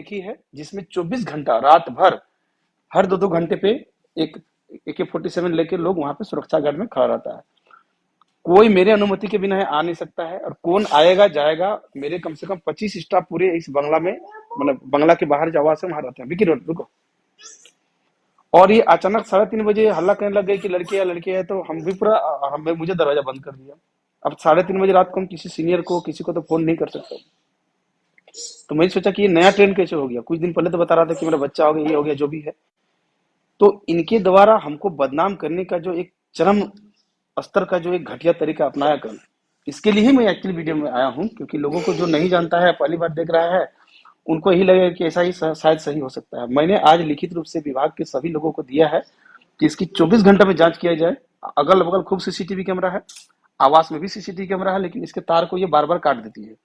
देखी है जिसमें 24 घंटा रात भर हर 2-2 घंटे पे एक AK-47 लेके लोग वहां पे सुरक्षा गार्ड में खड़ा रहता है। कोई मेरे अनुमति के बिना आ नहीं सकता है, और कौन आएगा जाएगा, मेरे कम से कम 25 स्टाफ पूरे इस बंगला में, मतलब बंगला के बाहर जो आवास है वहां रहते हैं। विकी रोड रुको। और ये अचानक 3:30 बजे हल्ला करने लग गए कि लड़के है, तो हम भी पूरा मुझे दरवाजा बंद कर दिया। अब 3:30 बजे रात को हम किसी सीनियर को, किसी को तो फोन नहीं कर सकते। तो मैंने सोचा कि ये नया ट्रेंड कैसे हो गया। कुछ दिन पहले तो बता रहा था कि मेरा बच्चा हो गया, ये हो गया, जो भी है। तो इनके द्वारा हमको बदनाम करने का जो एक चरम स्तर का जो एक घटिया तरीका अपनाया कर, इसके लिए ही मैं एक्चुअली वीडियो में आया हूँ, क्योंकि लोगों को जो नहीं जानता है, पहली बार देख रहा है, उनको यही लगेगा कि ऐसा ही शायद सही हो सकता है। मैंने आज लिखित रूप से विभाग के सभी लोगों को दिया है कि इसकी 24 घंटे में जांच किया जाए। अगल बगल खूब सीसीटीवी कैमरा है, आवास में भी सीसीटीवी कैमरा है, लेकिन इसके तार को ये बार बार काट देती है।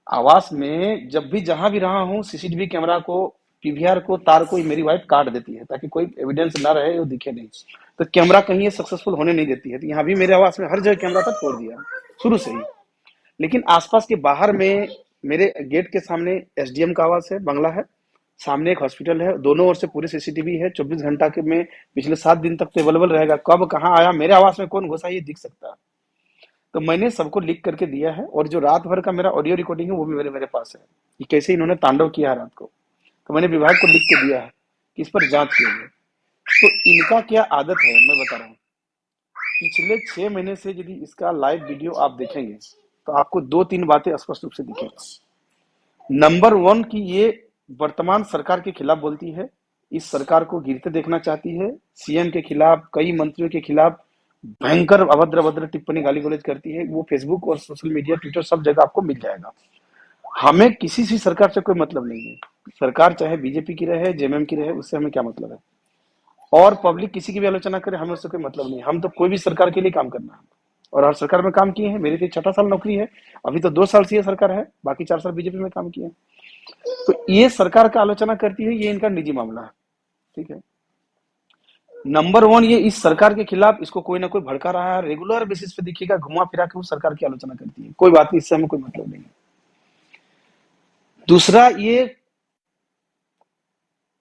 आवास में जब भी जहां भी रहा हूँ, सीसीटीवी कैमरा को, पीवीआर को, तार को मेरी वाइफ काट देती है ताकि कोई एविडेंस ना रहे, वो दिखे नहीं। तो कैमरा कहीं ये सक्सेसफुल होने नहीं देती है। तो यहाँ भी मेरे आवास में हर जगह कैमरा था, तोड़ दिया शुरू से ही। लेकिन आसपास के बाहर में मेरे गेट के सामने एसडीएम का आवास है, बंगला है, सामने एक हॉस्पिटल है, दोनों ओर से पूरे सीसीटीवी है। 24 घंटा के में पिछले 7 दिन तक तो अवेलेबल रहेगा। कब कहाँ आया, मेरे आवास में कौन घुसा, ये दिख सकता है। तो मैंने सबको लिख करके दिया है, और जो रात भर का मेरा ऑडियो रिकॉर्डिंग है वो भी मेरे पास है कि कैसे इन्होंने तांडव किया रात को। तो मैंने विभाग को लिख के दिया है कि इस पर जांच कीजिए। तो इनका क्या आदत है मैं बता रहा हूँ। पिछले 6 महीने से यदि इसका लाइव वीडियो आप देखेंगे तो आपको 2-3 बातें स्पष्ट रूप से दिखेगा। नंबर 1 की ये वर्तमान सरकार के खिलाफ बोलती है, इस सरकार को गिरते देखना चाहती है। सीएम के खिलाफ, कई मंत्रियों के खिलाफ भयंकर अभद्र टिप्पणी, गाली गलौज करती है। वो फेसबुक और सोशल मीडिया, ट्विटर, सब जगह आपको मिल जाएगा। हमें किसी भी सरकार से कोई मतलब नहीं है। सरकार चाहे बीजेपी की रहे, जेएमएम की रहे, उससे हमें क्या मतलब है। और पब्लिक किसी की भी आलोचना करे, हमें उससे कोई मतलब नहीं। हम तो कोई भी सरकार के लिए काम करना है, और हर सरकार में काम किए हैं। मेरी तो 6 साल नौकरी है, अभी तो 2 साल से ये सरकार है, बाकी 4 साल बीजेपी में काम किए। तो ये सरकार का आलोचना करती है, ये इनका निजी मामला है, ठीक है। नंबर 1, ये इस सरकार के खिलाफ इसको कोई ना कोई भड़का रहा है। रेगुलर बेसिस पे दिखेगा, घुमा फिरा के उस सरकार की आलोचना करती है। कोई बात नहीं, इससे हमें कोई मतलब नहीं है। दूसरा, ये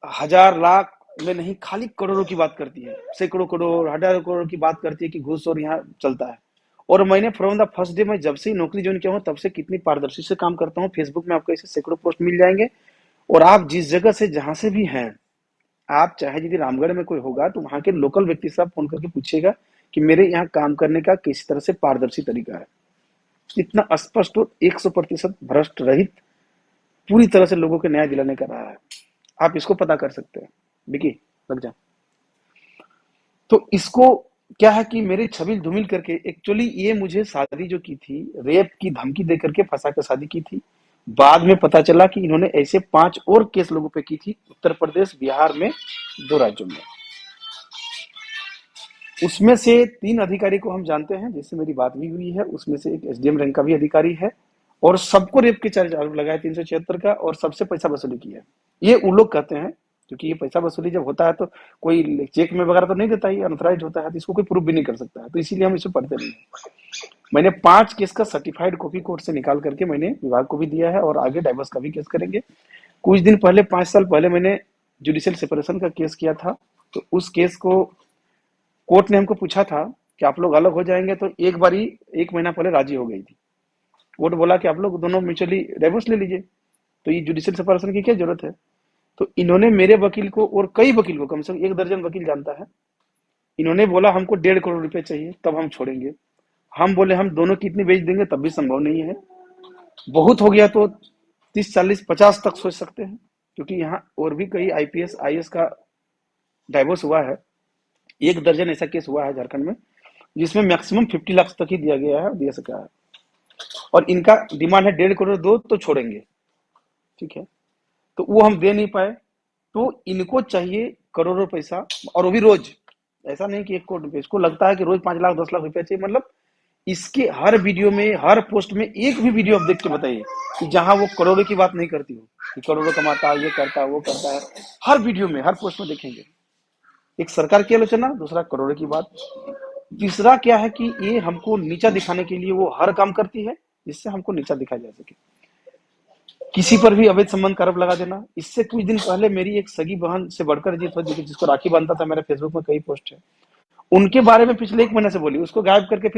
हजार लाख में नहीं, खाली करोड़ों की बात करती है। सैकड़ों करोड़, हजारों करोड़ की बात करती है कि घूस और यहाँ चलता है। और मैंने फ्रॉम द फर्स्ट डे, मैं जब से नौकरी ज्वाइन किया हूँ तब से कितनी पारदर्शी से काम करता हूँ। फेसबुक में आपको ऐसे सैकड़ों पोस्ट मिल जाएंगे। और आप जिस जगह से, जहां से भी हैं, आप चाहे यदि रामगढ़ में कोई होगा तो वहां के लोकल व्यक्ति से आप फोन करके पूछिएगा कि मेरे यहाँ काम करने का किस तरह से पारदर्शी तरीका है। इतना स्पष्ट और 100% भ्रष्ट रहित पूरी तरह से लोगों को न्याय दिलाने का रहा है। आप इसको पता कर सकते हैं। विकी लग जा। तो इसको क्या है कि मेरे छबिल धूमिल करके, एक्चुअली ये मुझे शादी जो की थी, रेप की धमकी दे करके फंसा कर शादी की थी। बाद में पता चला कि इन्होंने ऐसे 5 और केस लोगों पे की थी, उत्तर प्रदेश, बिहार में, 2 राज्यों में। उसमें से 3 अधिकारी को हम जानते हैं, जिससे मेरी बात भी हुई है। उसमें से एक एसडीएम रैंक का भी अधिकारी है, और सबको रेप के चार्ज आरोप लगाया 376 का, और सबसे पैसा वसूली किया है। ये उन लोग कहते हैं, क्योंकि ये पैसा वसूली जब होता है तो कोई चेक में वगैरह तो नहीं देता, ही अनऑथराइज होता है, तो इसको कोई प्रूफ भी नहीं कर सकता है। तो इसीलिए हम इसे पढ़ते नहीं है। मैंने 5 केस का सर्टिफाइड कॉपी कोर्ट से निकाल करके मैंने विभाग को भी दिया है, और आगे डाइवर्स का भी केस करेंगे। कुछ दिन पहले, 5 साल पहले, मैंने जुडिशियल सेपरेशन का केस किया था। तो उस केस को कोर्ट ने हमको पूछा था कि आप लोग अलग हो जाएंगे, तो एक बारी 1 महीना पहले राजी हो गई थी। कोर्ट बोला कि आप लोग दोनों म्यूचुअली डाइवोर्स ले लीजिए, तो ये जुडिशियल सेपरेशन की क्या जरूरत है। तो इन्होंने मेरे वकील को और कई वकील को, कम से कम 1 दर्जन वकील जानता है, इन्होंने बोला हमको 1.5 करोड़ रुपए चाहिए तब हम छोड़ेंगे। हम बोले हम दोनों कितनी बेच देंगे, तब भी संभव नहीं है। बहुत हो गया तो 30, 40, 50 तक सोच सकते हैं, क्योंकि यहाँ और भी कई आईपीएस, आईएएस का डाइवोर्स हुआ है। 1 दर्जन ऐसा केस हुआ है झारखंड में, जिसमें मैक्सिमम 50 लाख तक ही दिया गया है, दिया सका है। और इनका डिमांड है 1.5 करोड़ दो तो छोड़ेंगे, ठीक है। तो वो हम दे नहीं पाए, तो इनको चाहिए करोड़ों पैसा, और वो भी रोज। ऐसा नहीं कि 1 करोड़ रुपए, इसको लगता है कि रोज 5 लाख 10 लाख रुपया चाहिए। मतलब इसके हर वीडियो में, हर पोस्ट में, एक भी वीडियो आप देख के बताइए कि जहां वो करोड़ों की बात नहीं करती हो, कि करोड़ों कमाता है, ये करता है, वो करता है। हर वीडियो में, हर पोस्ट में देखेंगे एक सरकार की आलोचना, दूसरा करोड़ों की बात, तीसरा क्या है कि ये हमको नीचा दिखाने के लिए वो हर काम करती है जिससे हमको नीचा दिखाया जा सके। किसी पर भी अवैध संबंध का आरोप लगा देना। इससे कुछ दिन पहले मेरी एक सगी बहन से बढ़कर जीत हो, जिसको राखी बांधता था, मेरे फेसबुक में कई पोस्ट है, उनके बारे में पिछले 1 महीने से बोली, उसको गायब करके फिर